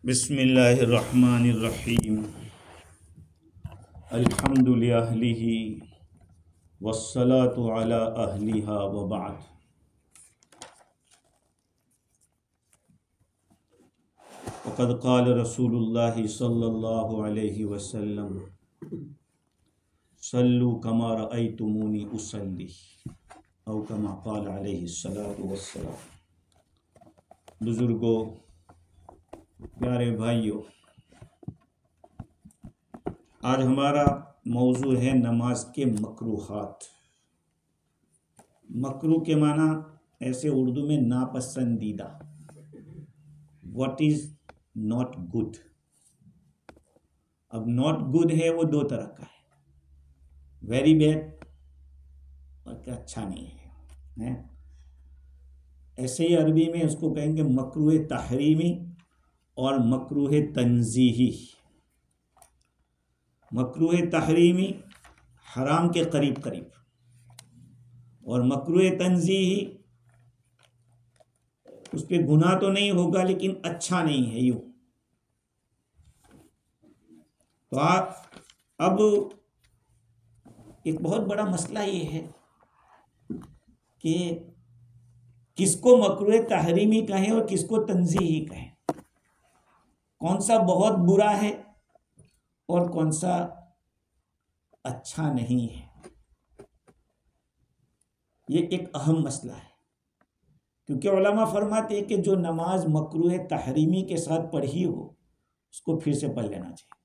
बिस्मिल्लाहिर्रहमानिर्रहीम। अल्हम्दुलिल्लाहि वस्सलातु अला अहलिहा व बाद। फ़क़द क़ाल रसूलुल्लाहि सल्लल्लाहु अलैहि वसल्लम सल्लू कमा रअयतुमूनी उसल्ली औ कमा क़ाल अलैहि सलातु वस्सलाम। बुजुर्गों, प्यारे भाइयों, आज हमारा मौजू है नमाज के मकरूहात। मकरू के माना ऐसे उर्दू में नापसंदीदा, व्हाट इज नॉट गुड। अब नॉट गुड है वो दो तरह का है, वेरी बैड और क्या अच्छा नहीं है। ऐसे ही अरबी में उसको कहेंगे मकरूह तहरीमी और मकरूह तंजीही। मकरूह तहरीमी हराम के करीब करीब, और मकरूह तंजीही उस पर गुनाह तो नहीं होगा लेकिन अच्छा नहीं है यूं। तो अब एक बहुत बड़ा मसला ये है कि किसको मकरूह तहरीमी कहें और किसको तंजीही कहें, कौन सा बहुत बुरा है और कौन सा अच्छा नहीं है। ये एक अहम मसला है, क्योंकि उलमा फरमाते हैं कि जो नमाज मकरूह तहरीमी के साथ पढ़ी हो उसको फिर से पढ़ लेना चाहिए।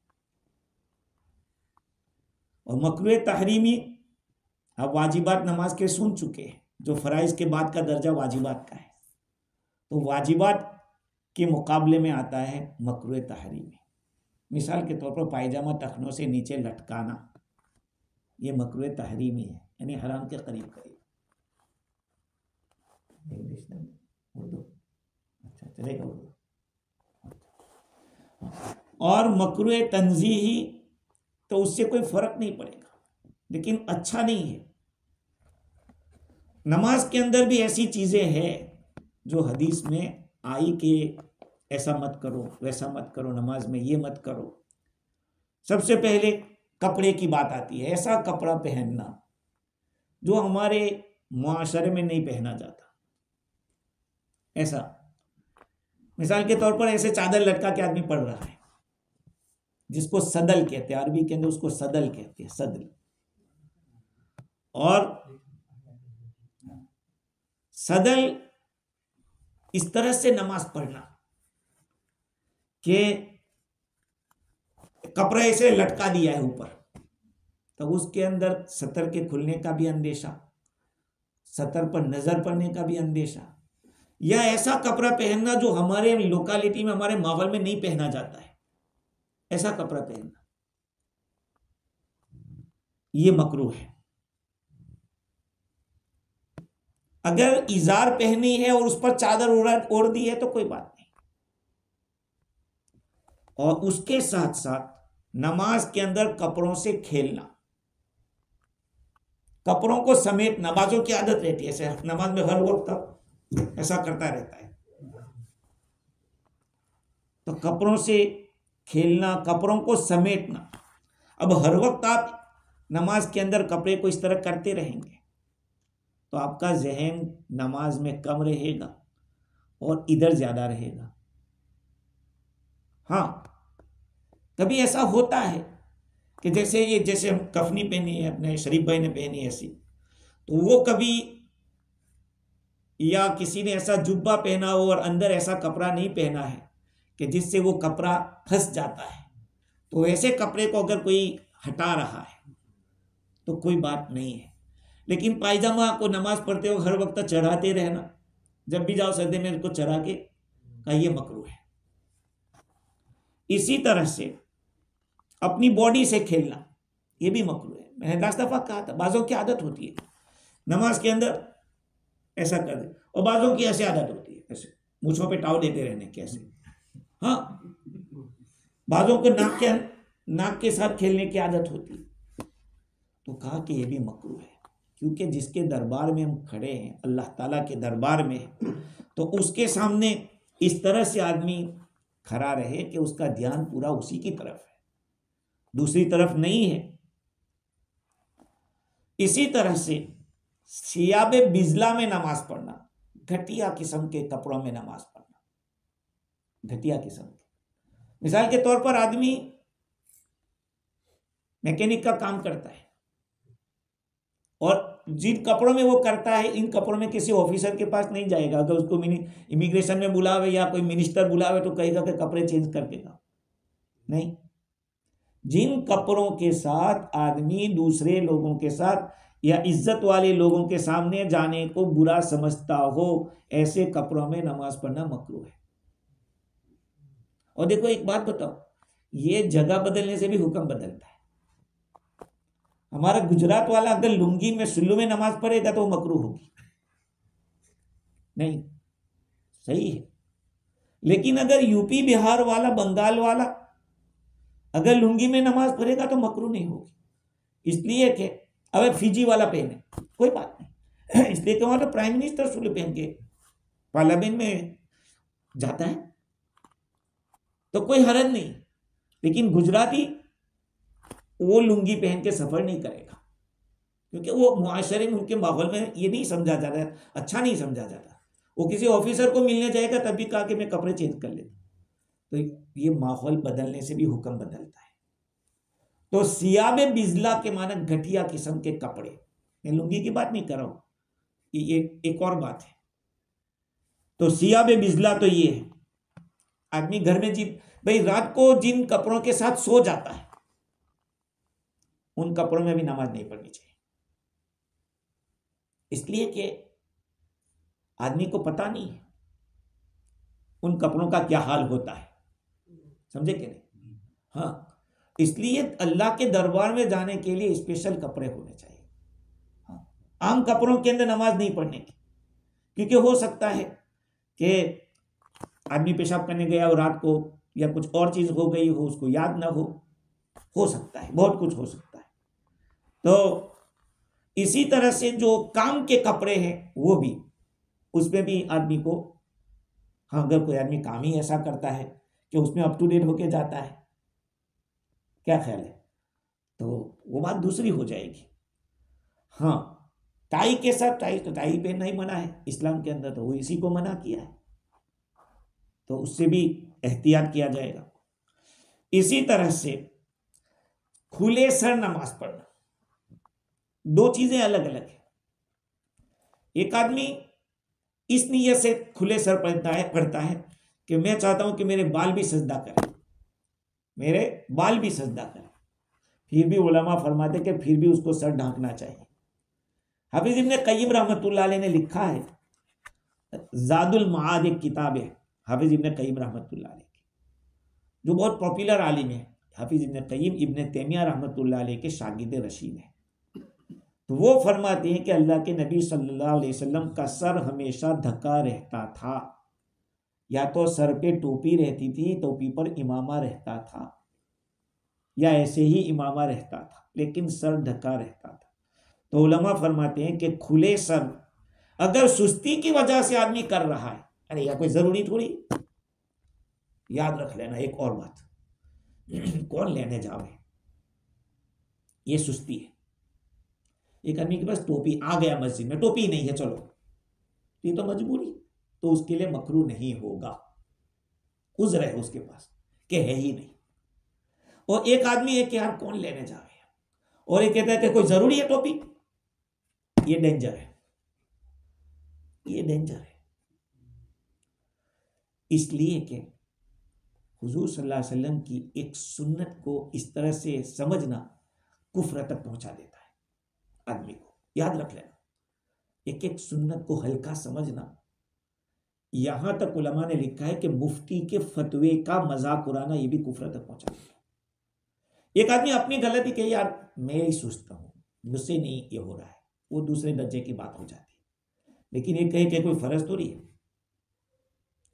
और मकरूह तहरीमी आप वाजिबात नमाज के सुन चुके हैं, जो फ़राइज़ के बाद का दर्जा वाजिबात का है, तो वाजिबात के मुकाबले में आता है मकरूह तहरीमी। मिसाल के तौर पर पायजामा टखनों से नीचे लटकाना, ये मकरूह तहरीमी है, यानी हराम के करीब करीब। इंग्लिश में उर्दू अच्छा चलेगा उर्दू। और मकरूह तंजीही तो उससे कोई फर्क नहीं पड़ेगा लेकिन अच्छा नहीं है। नमाज के अंदर भी ऐसी चीजें हैं जो हदीस में आई कि ऐसा मत करो वैसा मत करो, नमाज में ये मत करो। सबसे पहले कपड़े की बात आती है, ऐसा कपड़ा पहनना जो हमारे मुआशरे में नहीं पहना जाता। ऐसा मिसाल के तौर पर ऐसे चादर लटका के आदमी पढ़ रहा है, जिसको सदल कहते हैं, अरबी के अंदर उसको सदल कहते हैं, सदल। और सदल इस तरह से नमाज पढ़ना कि कपड़ा ऐसे लटका दिया है ऊपर, तब उसके अंदर सतर के खुलने का भी अंदेशा, सतर पर नजर पड़ने का भी अंदेशा, या ऐसा कपड़ा पहनना जो हमारे लोकेलिटी में, हमारे माहौल में नहीं पहना जाता है, ऐसा कपड़ा पहनना, ये मकरूह है। अगर इजार पहनी है और उस पर चादर ओढ़ दी है तो कोई बात नहीं। और उसके साथ साथ नमाज के अंदर कपड़ों से खेलना, कपड़ों को समेटना, बाजों की आदत रहती है ऐसे नमाज में हर वक्त ऐसा करता रहता है, तो कपड़ों से खेलना, कपड़ों को समेटना। अब हर वक्त आप नमाज के अंदर कपड़े को इस तरह करते रहेंगे तो आपका जहन नमाज में कम रहेगा और इधर ज्यादा रहेगा। हाँ, कभी ऐसा होता है कि जैसे हम कफनी पहनी है, अपने शरीफ भाई ने पहनी है ऐसी, तो वो कभी, या किसी ने ऐसा जुब्बा पहना हो और अंदर ऐसा कपड़ा नहीं पहना है कि जिससे वो कपड़ा फंस जाता है, तो ऐसे कपड़े को अगर कोई हटा रहा है तो कोई बात नहीं है। लेकिन पायजामा को नमाज पढ़ते हो हर वक्त चढ़ाते रहना, जब भी जाओ सर्दी में इसको चढ़ा के, का ये मकरूह है। इसी तरह से अपनी बॉडी से खेलना, ये भी मकरूह है। मैंने 10 दफा कहा था, बाजों की आदत होती है नमाज के अंदर ऐसा कर दे, और बाजों की ऐसे आदत होती है ऐसे मूंछों पे टाव देते रहने की ऐसे। हाँ, बाजों को नाक के साथ खेलने की आदत होती है, तो कहा कि ये भी मकरूह है, क्योंकि जिसके दरबार में हम खड़े हैं, अल्लाह ताला के दरबार में, तो उसके सामने इस तरह से आदमी खड़ा रहे कि उसका ध्यान पूरा उसी की तरफ है, दूसरी तरफ नहीं है। इसी तरह से सियाबे बिजला में नमाज पढ़ना, घटिया किस्म के कपड़ों में नमाज पढ़ना, घटिया किस्म के। मिसाल के तौर पर आदमी मैकेनिक का काम करता है और जिन कपड़ों में वो करता है, इन कपड़ों में किसी ऑफिसर के पास नहीं जाएगा। अगर उसको इमिग्रेशन में बुलावे या कोई मिनिस्टर बुलावे तो कहेगा कि कपड़े चेंज करके जाओ, नहीं। जिन कपड़ों के साथ आदमी दूसरे लोगों के साथ या इज्जत वाले लोगों के सामने जाने को बुरा समझता हो, ऐसे कपड़ों में नमाज पढ़ना मकरूह है। और देखो एक बात बताओ, ये जगह बदलने से भी हुक्म बदलता है। हमारा गुजरात वाला अगर लुंगी में सुल्लू में नमाज पढ़ेगा तो वो मकरूह होगी, नहीं, सही है। लेकिन अगर यूपी बिहार वाला, बंगाल वाला अगर लुंगी में नमाज पढ़ेगा तो मकरूह नहीं होगी। इसलिए कि अगर फिजी वाला पहने कोई बात नहीं, इसलिए कि वहां तो प्राइम मिनिस्टर सुल्लू पहन के पार्लियामेंट में जाता है तो कोई हरज नहीं। लेकिन गुजराती वो लुंगी पहन के सफर नहीं करेगा, क्योंकि वो मुआशरे में, उनके माहौल में ये नहीं समझा जाता है, अच्छा नहीं समझा जाता। वो किसी ऑफिसर को मिलने जाएगा तब भी कहा कि मैं कपड़े चेंज कर लेता। तो ये माहौल बदलने से भी हुक्म बदलता है। तो सियाबे बिजला के माना घटिया किस्म के कपड़े, मैं लुंगी की बात नहीं कर रहा हूं, ये एक और बात है। तो सियाबे बिजला तो ये है, आदमी घर में भाई रात को जिन कपड़ों के साथ सो जाता है उन कपड़ों में भी नमाज नहीं पढ़नी चाहिए। इसलिए कि आदमी को पता नहीं है उन कपड़ों का क्या हाल होता है, समझे कि नहीं? हाँ, इसलिए अल्लाह के दरबार में जाने के लिए स्पेशल कपड़े होने चाहिए। हाँ, आम कपड़ों के अंदर नमाज नहीं पढ़ने की, क्योंकि हो सकता है कि आदमी पेशाब करने गया और रात को या कुछ और चीज हो गई हो, उसको याद ना हो सकता है, बहुत कुछ हो सकता है। तो इसी तरह से जो काम के कपड़े हैं वो भी, उसमें भी आदमी को, हाँ, अगर कोई आदमी काम ही ऐसा करता है कि उसमें अप टू डेट होके जाता है, क्या ख्याल है, तो वो बात दूसरी हो जाएगी। हाँ, टाई के साथ, टाई तो टाई पहनना ही मना है इस्लाम के अंदर, तो वो इसी को मना किया है, तो उससे भी एहतियात किया जाएगा। इसी तरह से खुले सर नमाज पढ़ना, दो चीजें अलग अलग है। एक आदमी इस नियत से खुले सर पढ़ता है कि मैं चाहता हूं कि मेरे बाल भी सजदा करें, मेरे बाल भी सजदा करें, फिर भी उलमा फरमाते कि फिर भी उसको सर ढांकना चाहिए। हाफिज इब्न क़य्यिम रहमतुल्लाह अलैह ने लिखा है, ज़ादुल मआद एक किताब है हाफिज इब्न क़य्यिम रहमतुल्लाह अलैह की, जो बहुत पॉपुलर आलिम है। हाफिज इब्न क़य्यिम इब्न तैमिया रहमतुल्लाह अलैह के शागिर्द रशीद है। तो वो फरमाते हैं कि अल्लाह के नबी सल्लल्लाहु अलैहि वसल्लम का सर हमेशा ढका रहता था, या तो सर पे टोपी रहती थी, टोपी पर इमामा रहता था, या ऐसे ही इमामा रहता था, लेकिन सर ढका रहता था। तो उलमा फरमाते हैं कि खुले सर अगर सुस्ती की वजह से आदमी कर रहा है, अरे या कोई जरूरी थोड़ी, याद रख लेना एक और बात, कौन लेने जावे, ये सुस्ती है। एक आदमी के पास टोपी, आ गया मस्जिद में टोपी नहीं है, चलो, ये तो मजबूरी, तो उसके लिए मकरूह नहीं होगा, उज़्र है उसके पास कि है ही नहीं। और एक आदमी है कि यार कौन लेने जावे, और एक कहता है कि कोई जरूरी है टोपी, ये डेंजर है, ये डेंजर है। इसलिए कि हुजूर सल्लल्लाहु अलैहि वसल्लम की एक सुन्नत को इस तरह से समझना कुफ्र तक पहुंचा देता है आदमी को, याद रख लेना। एक एक सुन्नत को हल्का समझना, यहां तक उलमा ने लिखा है कि मुफ्ती के फतवे का मजाक उड़ाना ये भी कुफ्र तक पहुंचा देता है। एक आदमी अपनी गलती कहे, यार मैं ही सोचता हूं, मुझसे नहीं ये हो रहा है, वो दूसरे दर्जे की बात हो जाती है। लेकिन ये कहे कि कोई फर्ज थोड़ी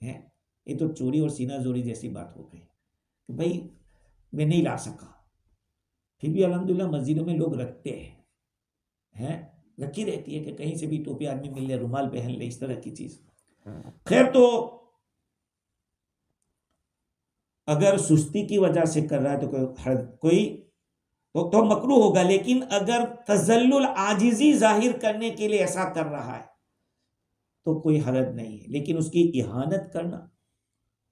है, ये तो चोरी और सीना जोड़ी जैसी बात हो गई कि भाई मैं नहीं ला सका, फिर भी अल्हम्दुलिल्लाह मस्जिदों में लोग रखते हैं, रखी रहती है कि कहीं से भी टोपी आदमी मिल ले, रुमाल पहन ले, इस तरह की चीज। खैर, तो अगर सुस्ती की वजह से कर रहा है तो कोई तो मकरूह होगा, लेकिन अगर तजल्लुल आजिजी जाहिर करने के लिए ऐसा कर रहा है तो कोई हरज नहीं है। लेकिन उसकी इहानत करना,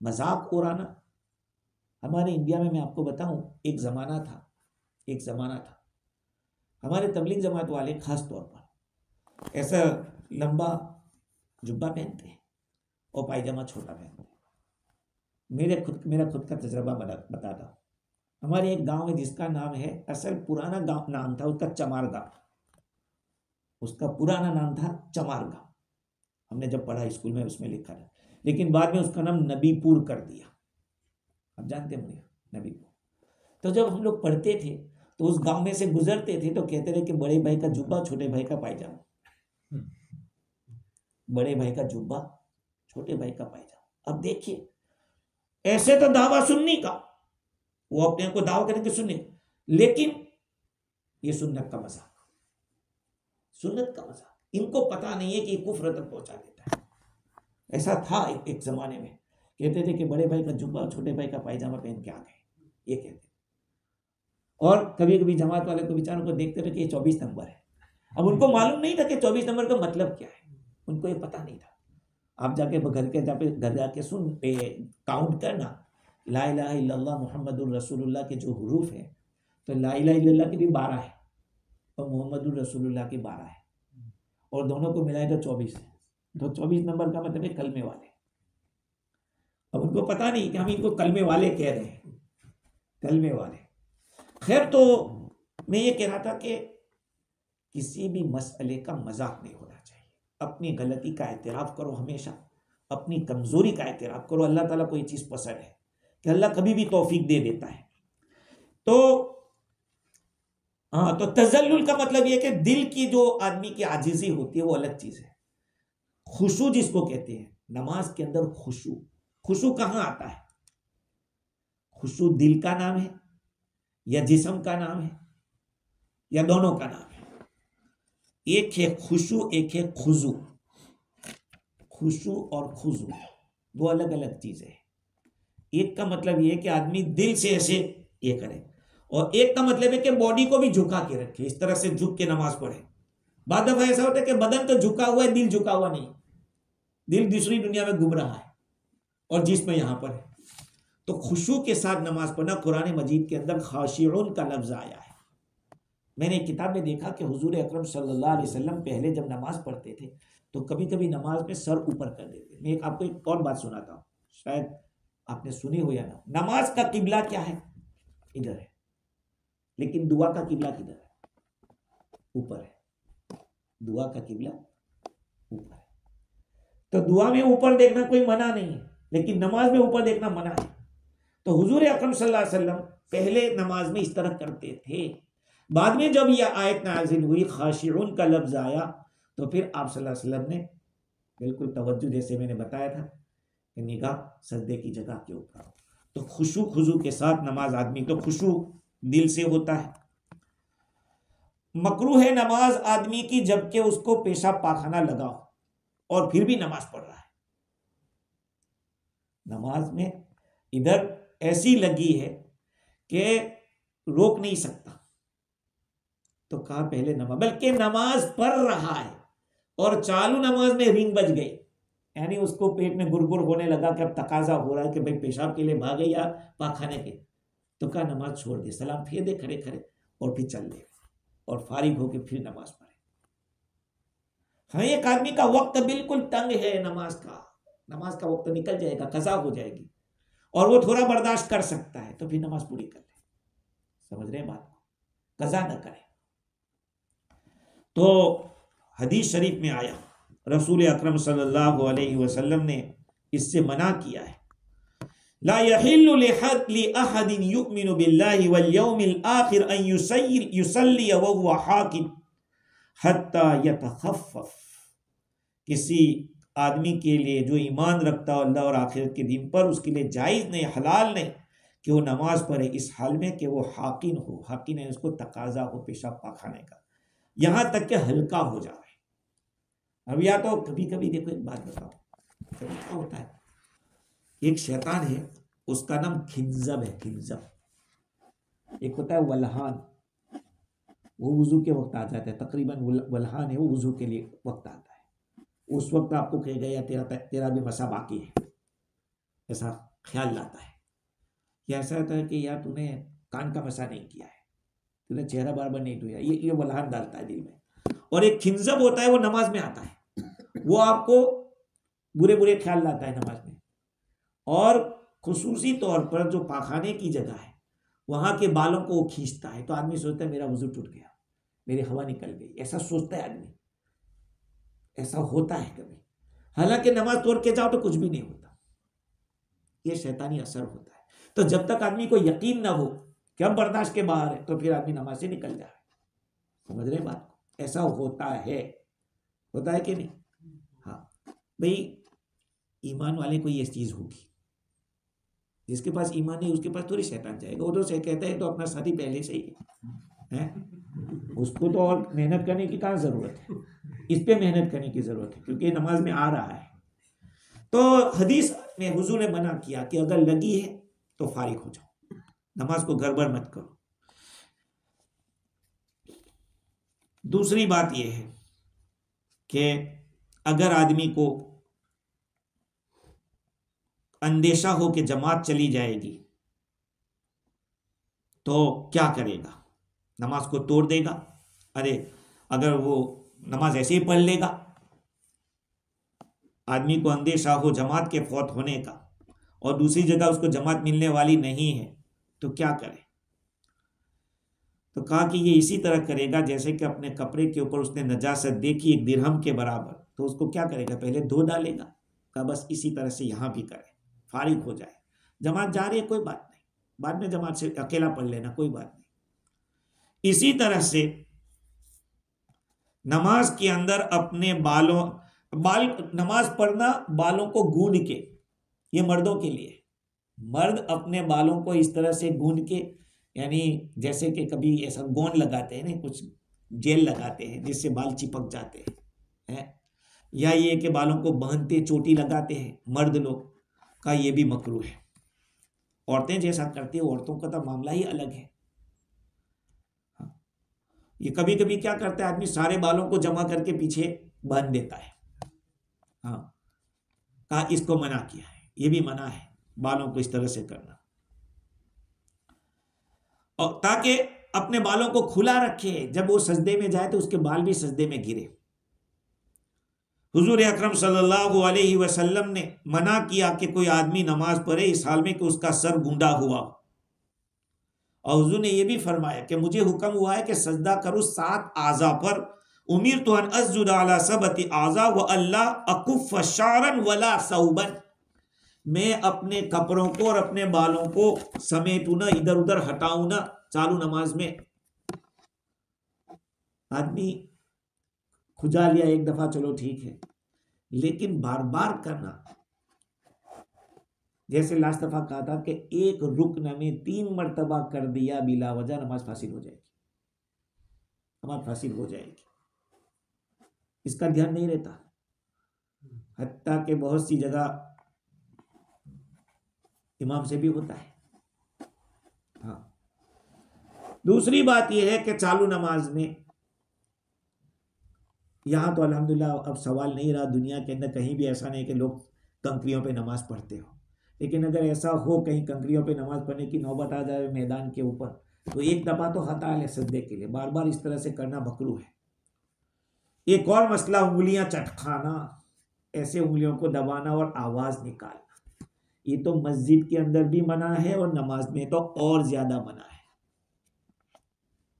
मजाक उड़ाना, हमारे इंडिया में मैं आपको बताऊं, एक ज़माना था हमारे तबलीग जमात वाले खास तौर पर ऐसा लंबा जुब्बा पहनते हैं और पायजामा छोटा पहनते हैं। मेरा खुद का तजर्बा बताता हूँ। हमारे एक गांव है जिसका नाम है, असल पुराना गांव नाम था उसका चमार गांव, उसका पुराना नाम था चमार गांव। हमने जब पढ़ा स्कूल में उसमें लिखा था, लेकिन बाद में उसका नाम नबीपुर कर दिया। आप जानते होंगे नबीपुर। तो जब हम लोग पढ़ते थे तो उस गांव में से गुजरते थे तो कहते थे कि बड़े भाई का जुब्बा, छोटे भाई का पायजामा, बड़े भाई का जुब्बा, छोटे भाई का पायजामा। अब देखिए, ऐसे तो दावा सुन्नी का, वो अपने को दावा करेंगे सुन्नी, लेकिन ये सुन्नत का मजाक, सुन्नत का मजाक। इनको पता नहीं है कि कुफ्र तक पहुंचा देता है। ऐसा था एक जमाने में, कहते थे कि बड़े भाई का जुब्बा, छोटे भाई का पायजामा पहन के आ गए, ये कहते। और कभी कभी जमात वाले को बेचारों को देखते थे कि 24 नंबर है। अब उनको मालूम नहीं था कि 24 नंबर का मतलब क्या है, उनको ये पता नहीं था। आप जाके घर जाके सुन काउंट करना, ला इलाहा इल्लल्लाह मुहम्मदुर रसूलुल्लाह के जो हरूफ है, तो ला इलाहा इल्लल्लाह के भी 12 है और मुहम्मदुर रसूलुल्लाह के 12 है, और दोनों को मिलाए तो 24 है। तो 24 नंबर का मतलब है कलमे वाले। अब उनको पता नहीं कि हम इनको कलमे वाले कह रहे हैं, कलमे वाले। खैर, तो मैं ये कह रहा था कि किसी भी मसले का मजाक नहीं होना चाहिए। अपनी गलती का एतराफ़ करो, हमेशा अपनी कमजोरी का एतराफ़ करो। अल्लाह ताला को ये चीज़ पसंद है कि अल्लाह कभी भी तौफीक दे देता है। तो हाँ, तो तजल्लुल का मतलब ये कि दिल की जो आदमी की आजिज़ी होती है वो अलग चीज़ है। खुशू जिसको कहते हैं, नमाज के अंदर खुशू, खुशू कहाँ आता है? खुशू दिल का नाम है या जिस्म का नाम है या दोनों का नाम है? एक है खुशू, एक है खुजू। खुशू और खुजू दो अलग अलग चीजें हैं। एक का मतलब यह है कि आदमी दिल से ऐसे ये करे, और एक का मतलब है कि बॉडी को भी झुका के रखे, इस तरह से झुक के नमाज पढ़े। बाद दफा ऐसा होता है कि बदन तो झुका हुआ है, दिल झुका हुआ नहीं, दिल दूसरी दुनिया में घूम रहा है और जिस्म यहां पर है। तो खुशू के साथ नमाज पढ़ना, कुरान मजीद के अंदर खाशिऊन का लफ्ज आया है। मैंने एक किताब में देखा कि हुजूर अकरम सल्लल्लाहु अलैहि वसल्लम पहले जब नमाज पढ़ते थे तो कभी कभी नमाज में सर ऊपर कर देते। मैं आपको एक और बात सुनाता हूँ, शायद आपने सुनी हो या ना। नमाज का किबला क्या है? इधर है, लेकिन दुआ का किबला किधर है? ऊपर है। दुआ का किबला ऊपर है। तो दुआ में ऊपर देखना कोई मना नहीं है, लेकिन नमाज में ऊपर देखना मना है। तो हुजूर अकरम सल्लल्लाहु अलैहि वसल्लम पहले नमाज में इस तरह करते थे। बाद में जब यह आयत नाज़िल हुई, खाशिऊन का लफ्ज आया, तो फिर आप सल्लल्लाहु अलैहि वसल्लम ने बिल्कुल तवज्जो, जैसे मैंने बताया था कि निगाह सजदे की जगह के ऊपर हो। तो खुशू खुजू के साथ नमाज आदमी, तो खुशू दिल से होता है। मकरूह है नमाज आदमी की जबकि उसको पेशाब पाखाना लगा हो और फिर भी नमाज पढ़ रहा है। नमाज में इधर ऐसी लगी है कि रोक नहीं सकता, तो कहा पहले नमाज, बल्कि नमाज पढ़ रहा है और चालू नमाज में रिंग बज गई, यानी उसको पेट में गुरगुर होने लगा कि अब तकाजा हो रहा है कि भाई पेशाब के लिए भागे या पाखाने के, तो कहा नमाज छोड़ दे, सलाम फेर दे खड़े खड़े और फिर चल दे और फारिग होकर फिर नमाज पढ़े। हाँ, एक आदमी का वक्त बिल्कुल तंग है, नमाज का वक्त निकल जाएगा, कज़ा हो जाएगी और वो थोड़ा बर्दाश्त कर सकता है, तो फिर नमाज पूरी कर ले। समझ रहे हैं बात को? कज़ा न करे। तो हदीस शरीफ में आया, रसूल अकरम सल्लल्लाहु अलैहि वसल्लम ने इससे मना किया है। ला यहिल्लु लिअहदिन युमिनु बिल्लाहि वल यौमिल आखिर अन युसल्ली व हुवा हाकिम हत्ता यतखफ्फफ। किसी आदमी के लिए जो ईमान रखता है अल्लाह और आखिरत के दिन पर, उसके लिए जायज़ नहीं, हलाल नहीं कि वो नमाज पढ़े इस हाल में कि वो हाकिन हो। हाकिन है उसको तकाजा हो पेशाब पाखाने का, यहां तक कि हल्का हो जाए। अब या तो कभी कभी देखो, एक बात बताओ, कभी क्या होता है, एक शैतान है उसका नाम खिंजब है, खिंजब। एक होता है वल्हान, वो वुजू के वक्त आ जाता है, तकरीबन वल्हान है वो वुजू के लिए वक्त आता है, उस वक्त आपको कहेगा या तेरा भी मसा बाकी है, ऐसा ख्याल लाता है। या ऐसा होता है कि यार तूने कान का मसा नहीं किया है, तूने चेहरा बार बार नहीं धोया, ये वल्हान डालता है दिल में। और एक खिंजब होता है वो नमाज में आता है, वो आपको बुरे बुरे ख्याल लाता है नमाज में। और खुसूसी तौर पर जो पाखाने की जगह है वहां के बालों को वो खींचता है, तो आदमी सोचता है मेरा वुजू टूट गया, मेरी हवा निकल गई, ऐसा सोचता है आदमी। ऐसा होता है कभी, हालांकि नमाज तोड़ के जाओ तो कुछ भी नहीं होता, ये शैतानी असर होता है। तो जब तक आदमी को यकीन ना हो कि अब बर्दाश्त के बाहर है, तो फिर आदमी नमाज से निकल जाए। समझ रहे बात को? ऐसा होता है कि नहीं? हाँ भाई, ईमान वाले को ये चीज होगी, जिसके पास ईमान नहीं उसके पास थोड़ी शैतान जाएगा। वो तो से कहता है तो अपना साथी पहले से ही है, उसको तो और मेहनत करने की कहाँ जरूरत है, इस पे मेहनत करने की जरूरत है, क्योंकि नमाज में आ रहा है। तो हदीस में हुजूर ने मना किया कि अगर लगी है तो फारिग हो जाओ, नमाज को गड़बड़ मत करो। दूसरी बात यह है कि अगर आदमी को अंदेशा हो कि जमात चली जाएगी तो क्या करेगा? नमाज को तोड़ देगा? अरे अगर वो नमाज ऐसे ही पढ़ लेगा, आदमी को अंदेशा हो जमात के फौत होने का और दूसरी जगह उसको जमात मिलने वाली नहीं है, तो क्या करे? तो कहा कि ये इसी तरह करेगा जैसे कि अपने कपड़े के ऊपर उसने नजासत देखी 1 दिरहम के बराबर, तो उसको क्या करेगा? पहले धो डालेगा। कहा बस इसी तरह से यहां भी करे, फारिग हो जाए। जमात जा रही है कोई बात नहीं, बाद में जमात से अकेला पढ़ लेना, कोई बात नहीं। इसी तरह से नमाज के अंदर अपने नमाज पढ़ना बालों को गूंद के, ये मर्दों के लिए, मर्द अपने बालों को इस तरह से गूंद के, यानी जैसे कि कभी ऐसा गोंद लगाते हैं ना, कुछ जेल लगाते हैं जिससे बाल चिपक जाते हैं, या ये कि बालों को बांधते चोटी लगाते हैं मर्द लोग, का ये भी मकरूह है। औरतें जैसा करती है, औरतों का तो मामला ही अलग है। ये कभी कभी क्या करता है आदमी, सारे बालों को जमा करके पीछे बांध देता है। हाँ, कहा इसको मना किया है, ये भी मना है बालों को इस तरह से करना, और ताकि अपने बालों को खुला रखे, जब वो सजदे में जाए तो उसके बाल भी सजदे में गिरे। हुजूर अकरम सल्लल्लाहु अलैहि वसल्लम ने मना किया कि कोई आदमी नमाज पढ़े इस हाल में कि उसका सर गूंदा हुआ, और हुजूर ने यह भी फरमाया कि मुझे हुक्म हुआ है कि सजदा करूं 7 आज़ा पर, उमिरतु अन अस्जुदा अला सबती आज़ा व अल्ला अकुफ़ शारन वला सौबन, मैं अपने कपड़ों को और अपने बालों को समेटू ना, इधर उधर हटाऊं ना चालू नमाज में। आदमी खुजा लिया एक दफा चलो ठीक है, लेकिन बार बार करना, जैसे लास्ट दफा कहा था कि एक रुकन में 3 मरतबा कर दिया बिला वजह, नमाज फासिल हो जाएगी, नमाज फासिल हो जाएगी। इसका ध्यान नहीं रहता, हत्ता कि बहुत सी जगह इमाम से भी होता है। हाँ, दूसरी बात यह है कि चालू नमाज में, यहां तो अल्हम्दुलिल्लाह अब सवाल नहीं रहा, दुनिया के अंदर कहीं भी ऐसा नहीं कि लोग कंकरियों पे नमाज पढ़ते हो, लेकिन अगर ऐसा हो कहीं कंकरियों पे नमाज पढ़ने की नौबत आ जाए मैदान के ऊपर, तो एक दफा तो हटा ले सजदे के लिए, बार बार इस तरह से करना मकरूह है। एक और मसला उंगलियां चटखाना, ऐसे उंगलियों को दबाना और आवाज निकालना, ये तो मस्जिद के अंदर भी मना है और नमाज में तो और ज्यादा मना है।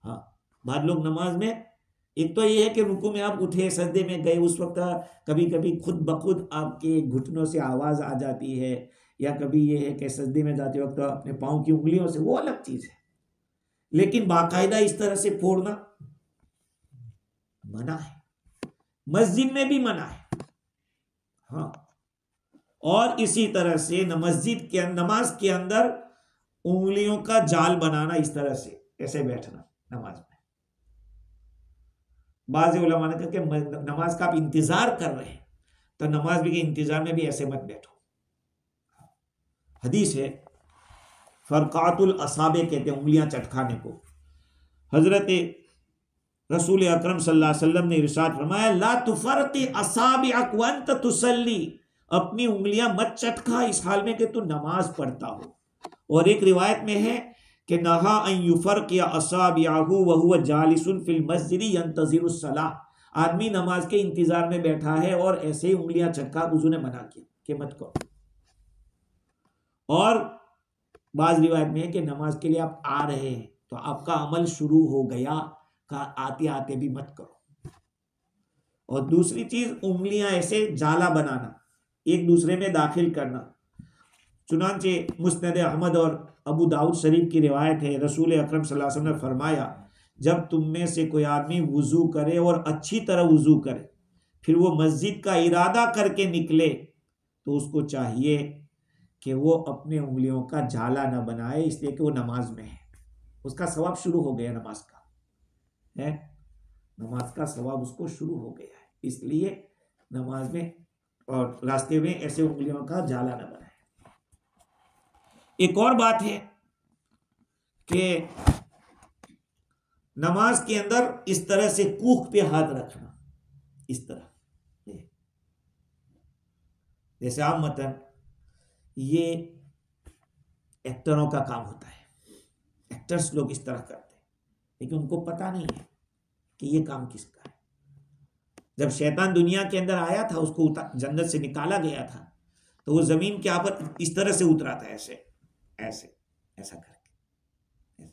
हाँ, बाद लोग नमाज में, एक तो ये है कि रुकू में आप उठे सजदे में गए, उस वक्त कभी कभी खुद बखुद आपके घुटनों से आवाज आ जाती है, या कभी ये है कि सजदे में जाते वक्त अपने पाँव की उंगलियों से, वो अलग चीज है, लेकिन बाकायदा इस तरह से फोड़ना मना है, मस्जिद में भी मना है। हाँ, और इसी तरह से मस्जिद के नमाज के अंदर उंगलियों का जाल बनाना, इस तरह से ऐसे बैठना नमाज में। बाज़ उलमा ने कहा कि नमाज का आप इंतजार कर रहे हैं तो नमाज भी के इंतजार में भी ऐसे मत बैठो। हदीस है फरकातुल असाबे कहते हैं, उंगलियां चटकाने को। हजरत रसूल अकरम सल्लल्लाहु अलैहि वसल्लम ने इरशाद फरमाया, ला तुफरति असाबिअक व अंत तुसल्ली, अपनी उंगलियां मत चटका इस हाल में कि तू नमाज पढ़ता हो। और एक रिवायत में है कि नहा अन युफरकिया असाबिअहु व हुवा जालिसुन फिल मस्जिद यंतज़िरुस सलाह, आदमी नमाज के इंतजार में बैठा है और ऐसे ही उंगलियां चटका, हुजूर ने मना किया कि मत करो। और बाज रिवायत में है कि नमाज के लिए आप आ रहे हैं तो आपका अमल शुरू हो गया, का आते आते भी मत करो। और दूसरी चीज, उंगलियां ऐसे जाला बनाना, एक दूसरे में दाखिल करना। चुनांचे मुस्नद अहमद और अबू दाऊद शरीफ की रिवायत है, रसूल अकरम सल्लल्लाहु अलैहि वसल्लम ने फरमाया, जब तुम में से कोई आदमी वुजू करे और अच्छी तरह वुजू करे, फिर वो मस्जिद का इरादा करके निकले, तो उसको चाहिए कि वो अपने उंगलियों का जाला न बनाए, इसलिए कि वो नमाज में है। उसका सवाब शुरू हो गया, नमाज का है, नमाज का सवाब उसको शुरू हो गया है, इसलिए नमाज में और रास्ते में ऐसे उंगलियों का जाला न बनाए। एक और बात है कि नमाज के अंदर इस तरह से कूख पे हाथ रखना, इस तरह, जैसे आप मतन, ये एक्टरों का काम होता है, एक्टर्स लोग इस तरह करते हैं, लेकिन उनको पता नहीं है कि ये काम किसका है। जब शैतान दुनिया के अंदर आया था, उसको जन्नत से निकाला गया था, तो वो जमीन के ऊपर इस तरह से उतरा था, ऐसे ऐसे ऐसा करके।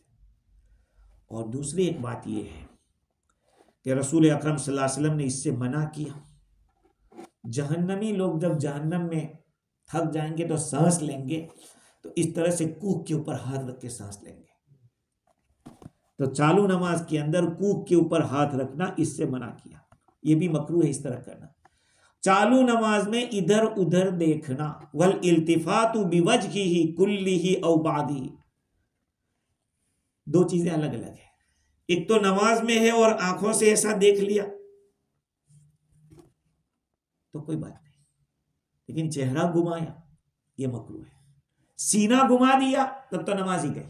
और दूसरी एक बात ये है कि रसूल अकरम सल्लल्लाहु अलैहि वसल्लम ने इससे मना किया। जहन्नमी लोग जब जहन्नम में थक जाएंगे तो सांस लेंगे, तो इस तरह से कूख के ऊपर हाथ रख के सांस लेंगे। तो चालू नमाज के अंदर कूख के ऊपर हाथ रखना, इससे मना किया। ये भी मकरूह है इस तरह करना। चालू नमाज में इधर उधर देखना, वल इल्तिफातु बिवजहिही कुल्लिही औ बादिही, दो चीजें अलग अलग है। एक तो नमाज में है और आंखों से ऐसा देख लिया तो कोई बात नहीं, लेकिन चेहरा घुमाया ये मकरूह है। सीना घुमा दिया तब तो नमाज ही गई,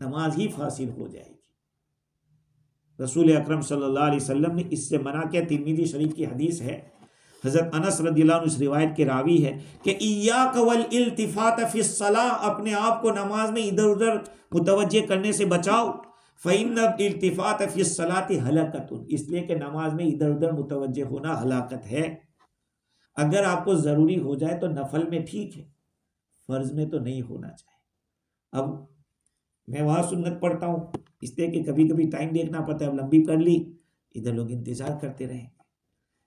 नमाज ही फासिल हो जाएगी। रसूल अकरम सल्लल्लाहु अलैहि वसल्लम ने इससे मना किया। तिर्मिज़ी शरीफ की हदीस है, हजरत अनस रदियल्लाहु अन्हु इस रिवायत के रावी है कि इय्याक वल इल्तिफात फी सलाह, अपने आप को नमाज में इधर उधर मुतवज्जे करने से बचाओ। फ़इन्न इल्तिफात फी सलाति हलाकतुन, इसलिए कि नमाज में इधर उधर मुतवज्जे होना हलाकत है। अगर आपको ज़रूरी हो जाए तो नफल में ठीक है, फ़र्ज में तो नहीं होना चाहिए। अब मैं वहाँ सुन्नत पढ़ता हूँ इसलिए कि कभी कभी टाइम देखना पड़ता है, अब लंबी कर ली, इधर लोग इंतज़ार करते रहेंगे।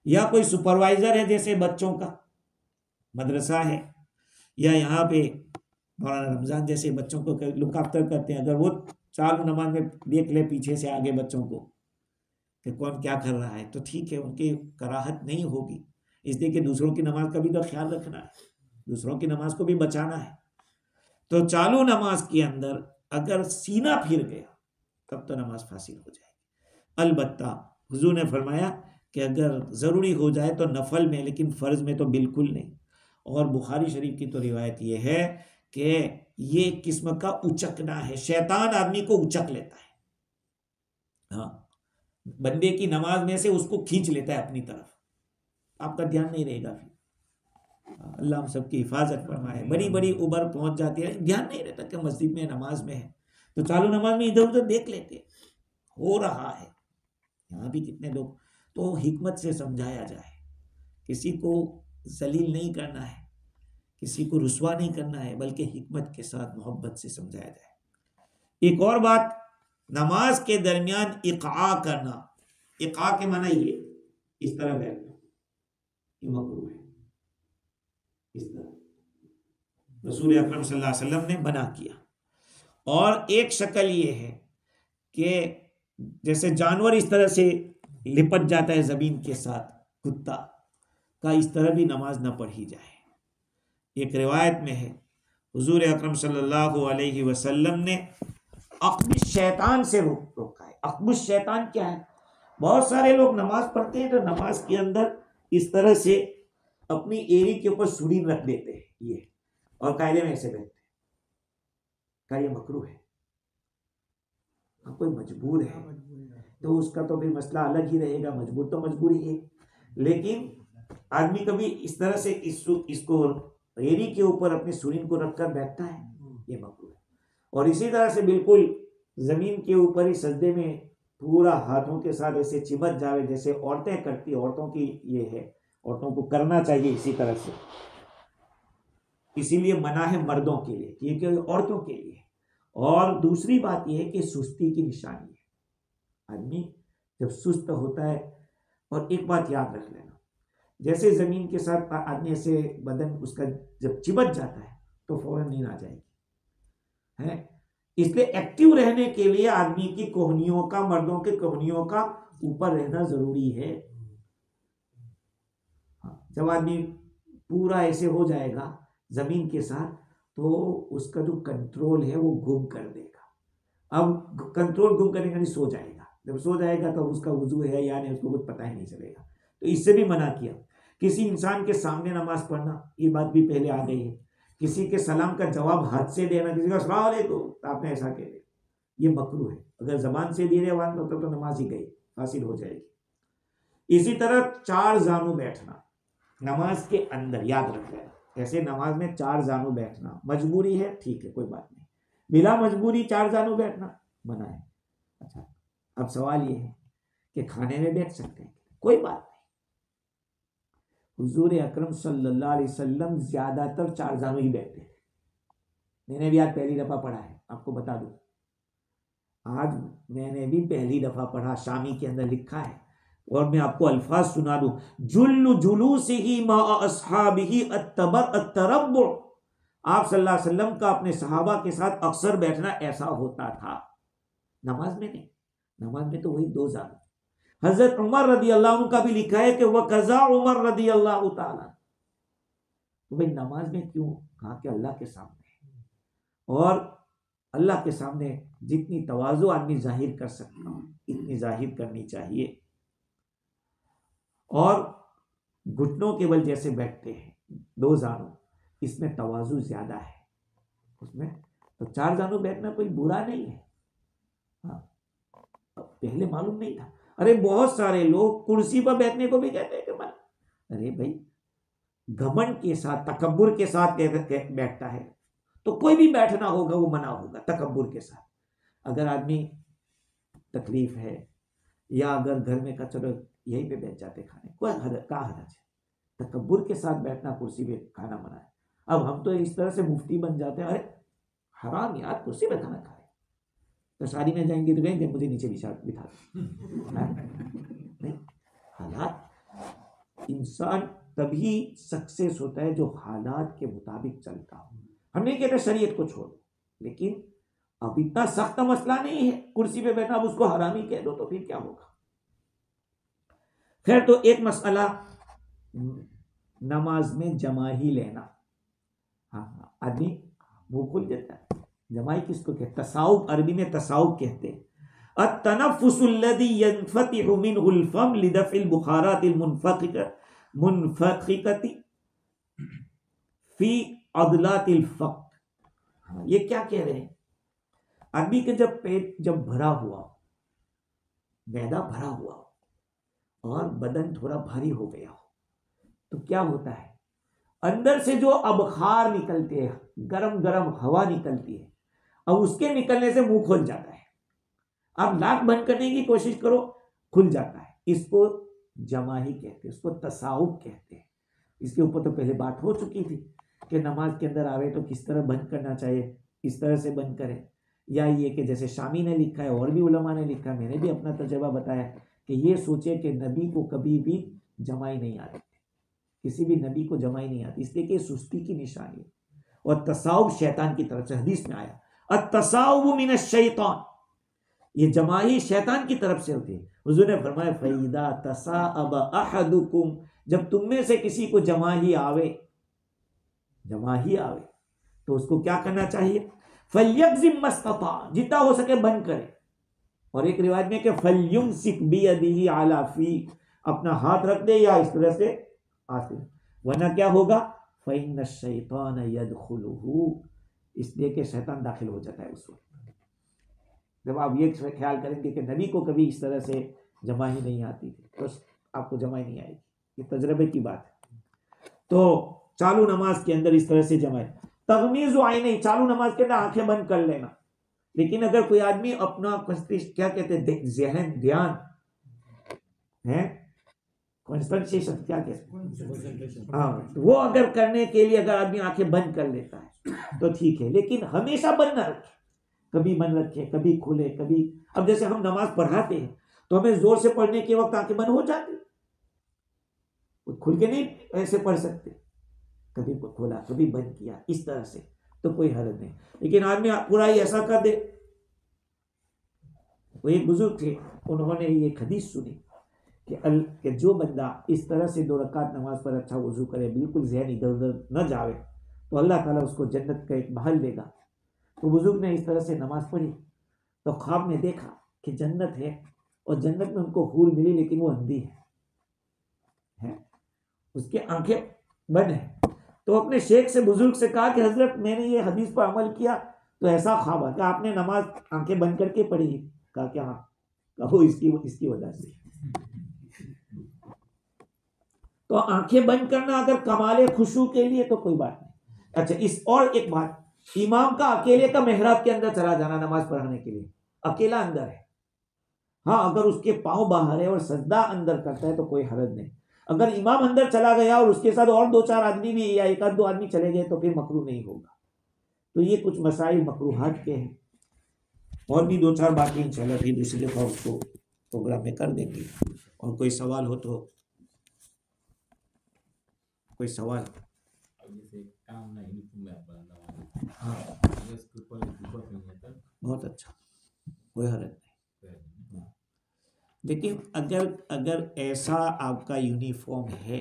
या कोई सुपरवाइज़र है, जैसे बच्चों का मदरसा है, या यहाँ पे मौलाना रमज़ान जैसे बच्चों को लुक आफ्टर करते हैं, अगर वो चालू नमाज में देख ले पीछे से आगे बच्चों को कि कौन क्या कर रहा है, तो ठीक है, उनकी कराहत नहीं होगी, इसलिए कि दूसरों की नमाज का भी तो ख्याल रखना है, दूसरों की नमाज को भी बचाना है। तो चालू नमाज के अंदर अगर सीना फिर गया तब तो नमाज फासिल हो जाएगी। अलबत्ता हुजूर ने फरमाया कि अगर ज़रूरी हो जाए तो नफल में, लेकिन फ़र्ज में तो बिल्कुल नहीं। और बुखारी शरीफ की तो रिवायत ये है कि ये एक किस्म का उचकना है, शैतान आदमी को उचक लेता है, हाँ, बंदे की नमाज में से उसको खींच लेता है अपनी तरफ, आपका ध्यान नहीं रहेगा। फिर अल्लाह हम सबकी हिफाजत फरमाए। बड़ी बड़ी उबर पहुंच जाती है, ध्यान नहीं रहता कि मस्जिद में नमाज में है, तो चालू नमाज में इधर उधर देख लेते, हो रहा है। यहाँ भी कितने लोग, तो हिकमत से समझाया जाए, किसी को जलील नहीं करना है, किसी को रुसवा नहीं करना है, बल्कि हिकमत के साथ मोहब्बत से समझाया जाए। एक और बात, नमाज के दरमियान इक़ा करना, इक़ा के माना ये इस तरह बैठना, ये मकरूह है, इस तरह रसूल अकरम सल्लल्लाहु अलैहि वसल्लम ने मना किया। और एक शक्ल ये है कि जैसे जानवर इस तरह से लिपट जाता है जमीन के साथ, कुत्ता का, इस तरह भी नमाज ना पढ़ी जाए। एक रिवायत में है हुजूर अकरम सल्लल्लाहु अलैहि वसल्लम ने अक़्बुश शैतान से रोका है। अक़्बुश शैतान क्या है? बहुत सारे लोग नमाज पढ़ते हैं तो नमाज के अंदर इस तरह से अपनी एड़ी के ऊपर सुरीन रख देते हैं ये, और कायदे में ऐसे बैठते हैं, का ये मकरूह है। कोई मजबूर है तो उसका तो फिर मसला अलग ही रहेगा, मजबूर तो मजबूरी है। लेकिन आदमी कभी इस तरह से इसको रेड़ी के ऊपर अपनी सुरीन को रखकर बैठता है, ये मकरूह है। और इसी तरह से बिल्कुल जमीन के ऊपर ही सजदे में पूरा हाथों के साथ ऐसे चिपक जावे जैसे औरतें करती, औरतों की ये है, औरतों को करना चाहिए इसी तरह से। इसीलिए मना है मर्दों के लिए, ये कि औरतों के लिए। और दूसरी बात यह है कि सुस्ती की निशानी है। आदमी जब सुस्त होता है, और एक बात याद रख लेना, जैसे जमीन के साथ आदमी ऐसे बदन उसका जब चिपक जाता है तो फौरन नींद आ जाएगी है। इसलिए एक्टिव रहने के लिए आदमी की कोहनियों का, मर्दों के कोहनियों का ऊपर रहना जरूरी है। जब आदमी पूरा ऐसे हो जाएगा जमीन के साथ तो उसका जो कंट्रोल है वो गुम कर देगा। अब कंट्रोल गुम करने का नहीं, सो जाएगा। जब सो जाएगा तो उसका वुजू है या नहीं उसको कुछ पता ही नहीं चलेगा। तो इससे भी मना किया। किसी इंसान के सामने नमाज पढ़ना, ये बात भी पहले आ गई है। किसी के सलाम का जवाब हाथ से देना, किसी का अस्सलाम वालेकुम तो आपने ऐसा कह दिया, ये मकरूह है। अगर जबान से दे रहे तो नमाज ही गई, हासिल हो जाएगी। इसी तरह 4 जानू बैठना नमाज के अंदर, याद रख लेना। ऐसे नमाज में 4 जानू बैठना मजबूरी है, ठीक है, कोई बात नहीं। बिला मजबूरी 4 जानू बैठना मना है। अच्छा, अब सवाल ये है कि खाने में बैठ सकते हैं, कोई बात नहीं। हुजूर अकरम सल्लल्लाहु अलैहि वसल्लम ज्यादातर 4 जानू ही बैठते थे। मैंने भी आज पहली दफा पढ़ा है, आपको बता दूं, आज मैंने भी पहली दफा पढ़ा, शामी के अंदर लिखा है। और मैं आपको अल्फाज सुना दूं, जुल्लु जुलूसिही मा अस्हाबिही अत्तरब्बु। आप सल्लल्लाहु अलैहि वसल्लम का अपने सहाबा के साथ अक्सर बैठना ऐसा होता था, नमाज में नहीं। नमाज में तो वही 2 जानू। हजरत उमर रदी अल्लाह अन्हु का भी लिखा है कि वह कज़ा उमर रदी अल्लाह ताला। तो भाई नमाज में क्यों कहा कि अल्लाह के सामने, और अल्लाह के सामने जितनी तवाज़ु आदमी जाहिर कर सकता हूं इतनी जाहिर करनी चाहिए। और घुटनों के बल जैसे बैठते हैं 2 जानू, इसमें तवाज़ु ज्यादा है उसमें। तो 4 जानू बैठना कोई बुरा नहीं है। हाँ, पहले मालूम नहीं था। अरे बहुत सारे लोग कुर्सी पर बैठने को भी कहते हैं कि मन, अरे भाई घमंड के साथ, तकब्बुर के साथ बैठता है तो कोई भी बैठना होगा वो मना होगा तकब्बुर के साथ। अगर आदमी तकलीफ है या अगर घर में चलो यहीं पे बैठ जाते खाने, कोई का हरज है। तकब्बुर के साथ बैठना, कुर्सी पे खाना मना है। अब हम तो इस तरह से मुफ्ती बन जाते हैं, अरे हराम यार कुर्सी पे खाना खाए। तो शादी में जाएंगे तो कहेंगे मुझे नीचे बिठा नहीं। हालात, इंसान तभी सक्सेस होता है जो हालात के मुताबिक चलता हो। हम नहीं कहते शरीयत को छोड़ो, लेकिन अब इतना सख्त मसला नहीं है कुर्सी पे बैठना, अब उसको हरामी कह दो तो फिर क्या होगा। खैर, तो एक मसला नमाज में जमाही लेना। हाँ, आदमी मुंह खुल जाता है। जमाई किसको कहते? तसाउब, अरबी में तसाउब कहते हैं। अत्तनफ्फुसुल्लज़ी यनफतिहु मिनहुल फम लिदफ़िल बुखारातिल मुनफ़ख़िक़ति फ़ी अदलातिल फ़क़। ये क्या कह रहे हैं? आदमी के जब पेट जब भरा हुआ, मैदा भरा हुआ और बदन थोड़ा भारी हो गया हो तो क्या होता है, अंदर से जो अबखार निकलते हैं, गरम गरम हवा निकलती है, अब उसके निकलने से मुंह खुल जाता है। आप नाक बंद करने की कोशिश करो, खुल जाता है। इसको जमाही कहते हैं, इसको तसाउब कहते हैं। इसके ऊपर तो पहले बात हो चुकी थी कि नमाज के अंदर आवे तो किस तरह बंद करना चाहिए, इस तरह से बंद करें, या ये कि जैसे शामी ने लिखा है और भी उलमा ने लिखा है, मैंने भी अपना तजर्बा बताया कि ये सोचे कि नबी को कभी भी जमाई नहीं आती, किसी भी नबी को जमाई नहीं आती, इसलिए कि सुस्ती की निशानी है। और तसाउब शैतान की तरफ से हदीस में आया, अत्तसाउब मिनश शैतान, ये जमाई शैतान की तरफ से होती है। हुजूर ने फरमाया फैदा तसाअब अहदुकुम, जब तुम में से किसी को जमाही आवे तो उसको क्या करना चाहिए? फल्यक्जिम मस्तता, जितना हो सके बंद करे। और एक रिवायत में कि फल्युमसिक बियदिही अला फी, अपना हाथ रख दे या इस तरह से आस्ते, वरना क्या होगा? फइन्न शैतान यदखुलुहु, इसलिए कि शैतान दाखिल हो जाता है उस वक्त। जब आप ये ख्याल करेंगे कि नबी को कभी इस तरह से जमा ही नहीं आती थी तो आपको जमा ही नहीं आएगी, ये तजर्बे की बात है। तो चालू नमाज के अंदर इस तरह से जमा है। तगमीज़ आई नहीं, चालू नमाज के अंदर आंखें बंद कर लेना। लेकिन अगर कोई आदमी अपना क्या कहते हैं ज़हन ध्यान है कॉन्सेंट्रेशन क्या कहते हैं, हाँ, वो अगर करने के लिए अगर आदमी आंखें बंद कर लेता है तो ठीक है, लेकिन हमेशा बंद ना रखे, कभी बंद रखे कभी खुले कभी। अब जैसे हम नमाज पढ़ाते हैं तो हमें जोर से पढ़ने के वक्त आंखें बंद हो जाती, खुल के नहीं ऐसे पढ़ सकते, कभी खोला कभी बंद किया इस तरह से, तो कोई हर्ज नहीं। लेकिन आदमी पूरा ही ऐसा कर दे। वो एक बुजुर्ग थे, उन्होंने ये हदीस सुनी कि जो बंदा इस तरह से 2 रकात नमाज पर अच्छा वजू करे, बिल्कुल ज़हन इधर उधर न जावे, तो अल्लाह ताला उसको जन्नत का एक महल देगा। तो बुजुर्ग ने इस तरह से नमाज पढ़ी तो ख्वाब में देखा कि जन्नत है और जन्नत में उनको हूर मिली, लेकिन वो अंधी है, उसकी आंखें बंद है। तो अपने शेख से बुजुर्ग से कहा कि हजरत मैंने ये हदीस पर अमल किया तो ऐसा ख्वाब है कि आपने नमाज आंखें बंद करके पढ़ी? कहा कि हाँ। कहो इसकी वजह से। तो आंखें बंद करना अगर कमाले खुशू के लिए तो कोई बात नहीं। अच्छा, इस और एक बात, इमाम का अकेले का मेहराब के अंदर चला जाना नमाज पढ़ाने के लिए, अकेला अंदर है, हाँ, अगर उसके पांव बाहर है और सजदा अंदर करता है तो कोई हरज नहीं। अगर इमाम अंदर चला गया और उसके साथ और 2-4 आदमी भी या 1-2 आदमी चले गए तो फिर मकरूह नहीं होगा। तो ये कुछ मसाइल मकरूहात के हैं, और भी 2-4 बातें इंशाल्लाह फिर दूसरी दफा उसको प्रोग्राम में कर देंगे। और कोई सवाल हो तो, कोई सवाल? हाँ, बहुत अच्छा, कोई हरज नहीं। लेकिन अगर ऐसा आपका यूनिफॉर्म है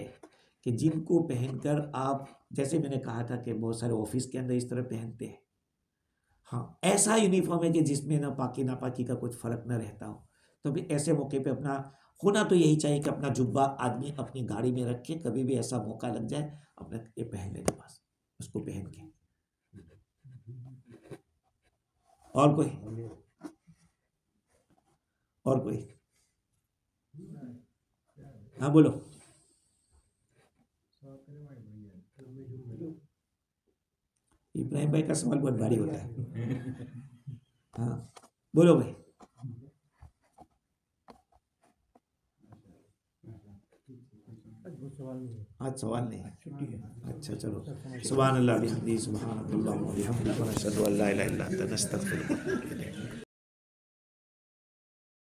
कि जिनको पहनकर आप, जैसे मैंने कहा था कि बहुत सारे ऑफिस के अंदर इस तरह पहनते हैं, हाँ, ऐसा यूनिफॉर्म है कि जिसमें ना पाकी नापाकी का कुछ फर्क ना रहता हो, तो भी ऐसे मौके पे अपना होना तो यही चाहिए कि अपना जुब्बा आदमी अपनी गाड़ी में रखे, कभी भी ऐसा मौका लग जाए अपना ये पहन लेने पास, उसको पहन के। और कोई हाँ बोलो। इब्राहिम भाई का सवाल बहुत भारी होता है। हाँ बोलो भाई। आज सवाल नहीं है, अच्छा चलो। सुभान अल्लाह बिहम्दिही, सुभान अल्लाह व बिहम्दिही, व नशहदु अल्ला इलाहा इल्ला अंता, नस्तगफिरुका व नतूबु इलैक।